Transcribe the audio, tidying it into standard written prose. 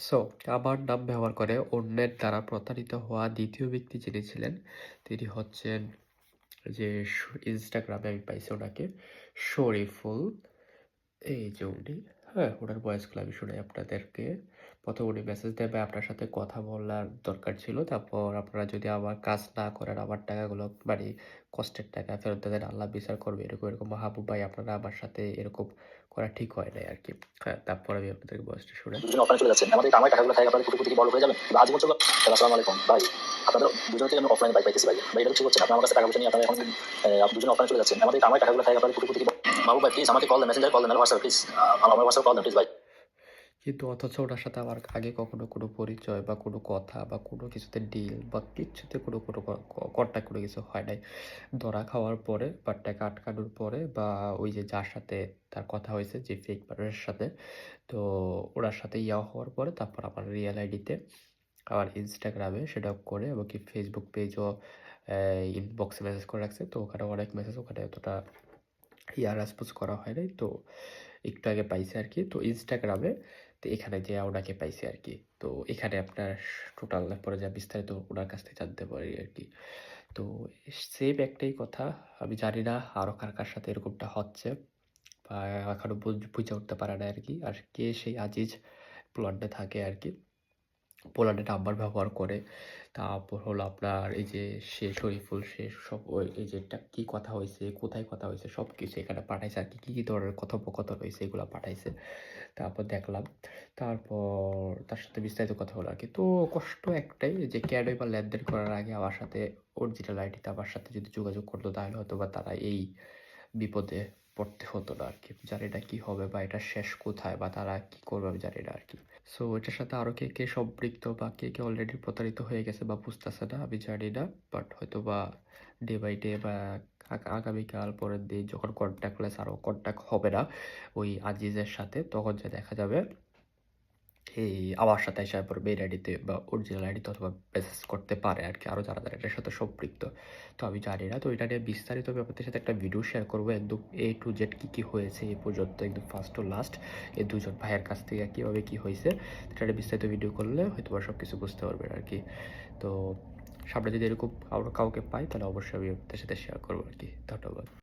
So আমার নাম ব্যবহার করে অন্যের দ্বারা প্রতারিত হওয়া দ্বিতীয় ব্যক্তি যিনি ছিলেন, তিনি হচ্ছেন যে ইনস্টাগ্রামে আমি পাইছি ওনাকে শরীফুল। এই যে উনি, হ্যাঁ, ওনার ভয়েসগুলো আমি শুনাই আপনাদেরকে। প্রথম উনি মেসেজ দেবে আপনার সাথে কথা বলার দরকার ছিল। তারপর আপনারা যদি আমার কাজ না করেন, আমার টাকাগুলো মানে কষ্টের টাকা ফেরত দেন, আল্লাহ বিচার করবে। এরকম, এরকম মাহবুব ভাই আপনারা আমার সাথে এরকম করা ঠিক হয় নাই আরকি। হ্যাঁ, তারপর আমি আপনাদেরকে ভয়েসটা শুনাই। দুজনে অফলাইনে চলে যাচ্ছেন। আমাদের কামাই টাকাগুলো খাই আপনাদের কোটি বড় হয়ে যাবেন। আজ পর্যন্ত আসসালামু আলাইকুম ভাই। আপনাদের দুজনে থেকে আমি অফলাইনে বাইক পাইতেছি ভাই। ভাই এটা ঠিক হচ্ছে না। আপনার আমার কাছে টাকা পয়সা নিয়ে আপনারা এখন দুজনে অফলাইনে চলে যাচ্ছেন। আমাদের কামাই টাকাগুলো খাই আপনাদের কোটি মাহবুব ভাই প্লিজ আমাকে কল দেন, মেসেঞ্জারে কল দেন, হোয়াটসঅ্যাপ প্লিজ আমার হোয়াটসঅ্যাপ কল দেন প্লিজ ভাই। কিন্তু অথচ ওনার সাথে আমার আগে কখনো কোনো পরিচয় বা কোনো কথা বা কোনো কিছুতে ডিল বা কিচ্ছুতে কোনো কন্ট্যাক্ট কোনো কিছু হয় নাই। ধরা খাওয়ার পরে বা টাকা আটকানোর পরে বা ওই যে যার সাথে তার কথা হয়েছে যে ফেক মানুষের সাথে, তো ওনার সাথে ইয়া হওয়ার পরে তারপর আমার রিয়েল আইডিতে আমার ইনস্টাগ্রামে সেটা করে এবং কি ফেসবুক পেজও ইনবক্সে মেসেজ করে রাখছে। তো ওখানে অনেক মেসেজ, ওখানে এতটা রেসপন্স করা হয় নাই। তো একটু আগে পাইছি আরকি। তো ইনস্টাগ্রামে তো এখানে যেয়ে ওনাকে পাইছি আরকি। তো এখানে আপনার টোটাল পরে যা বিস্তারিত উনার কাছ থেকে জানতে পারি আরকি। তো সেম একটাই কথা, আমি জানি না আরো কার সাথে এরকমটা হচ্ছে বা এখনো বুইঝা উঠতে পারে নাই আরকি। আর কে সেই আজিজ পোল্যান্ডে থাকে আরকি। পোল্যান্ডে নাম্বার ব্যবহার করে। তারপর হলো আপনার এই যে সে শরীফুল, সে সব ওই এই যে কি কথা হইছে, কোথায় কথা হইছে সবকিছু এখানে পাঠাইছে আরকি। কি ধরনের কথোপকথন হইছে এগুলা পাঠাইছে। তারপর দেখলাম। তারপর তার সাথে বিস্তারিত কথা হলো আরকি। তো কষ্ট একটাই যে কেনই বা লেনদেন করার আগে আমার সাথে অরিজিনাল আইডিতে আমার সাথে যদি যোগাযোগ করতো তাহলে হয়তোবা তারা এই বিপদে পড়তে হতো না আরকি। জানি না কি হবে বা এটার শেষ কোথায় বা তারা কি করবে আমি জানি না আরকি। সো এটার সাথে আরো কে সম্পৃক্ত বা কে অলরেডি প্রতারিত হয়ে গেছে বা বুঝতেছে না আমি জানি না। বাট হয়তোবা ডে বাই ডে বা আগামীকাল পরের দিন যখন কন্ট্যাক্টলেস আরো কন্ট্যাক্ট হবে না ওই আজিজের সাথে, তখন যে দেখা যাবে এই আমার সাথে এসে পরে মেইল আইডিতে বা অরিজিনাল আইডিতে অথবা মেসেজ করতে পারে আরকি আরো যারা এটার সাথে সম্পৃক্ত। তো আমি জানি না। তো এটা নিয়ে বিস্তারিত আমি আপনাদের সাথে একটা ভিডিও শেয়ার করবো একদম A to Z কি হয়েছে এই পর্যন্ত একদম ফার্স্ট টু লাস্ট এই ২ জন ভাইয়ের কাছ থেকে কিভাবে কি হইছে। এটা নিয়ে বিস্তারিত ভিডিও করলে হয়তোবা সবকিছু বুঝতে পারবেন আরকি। তো সামনে যদি এরকম আরো কাউকে পাই তাহলে অবশ্যই আমি আপনাদের সাথে শেয়ার করবো আরকি। ধন্যবাদ।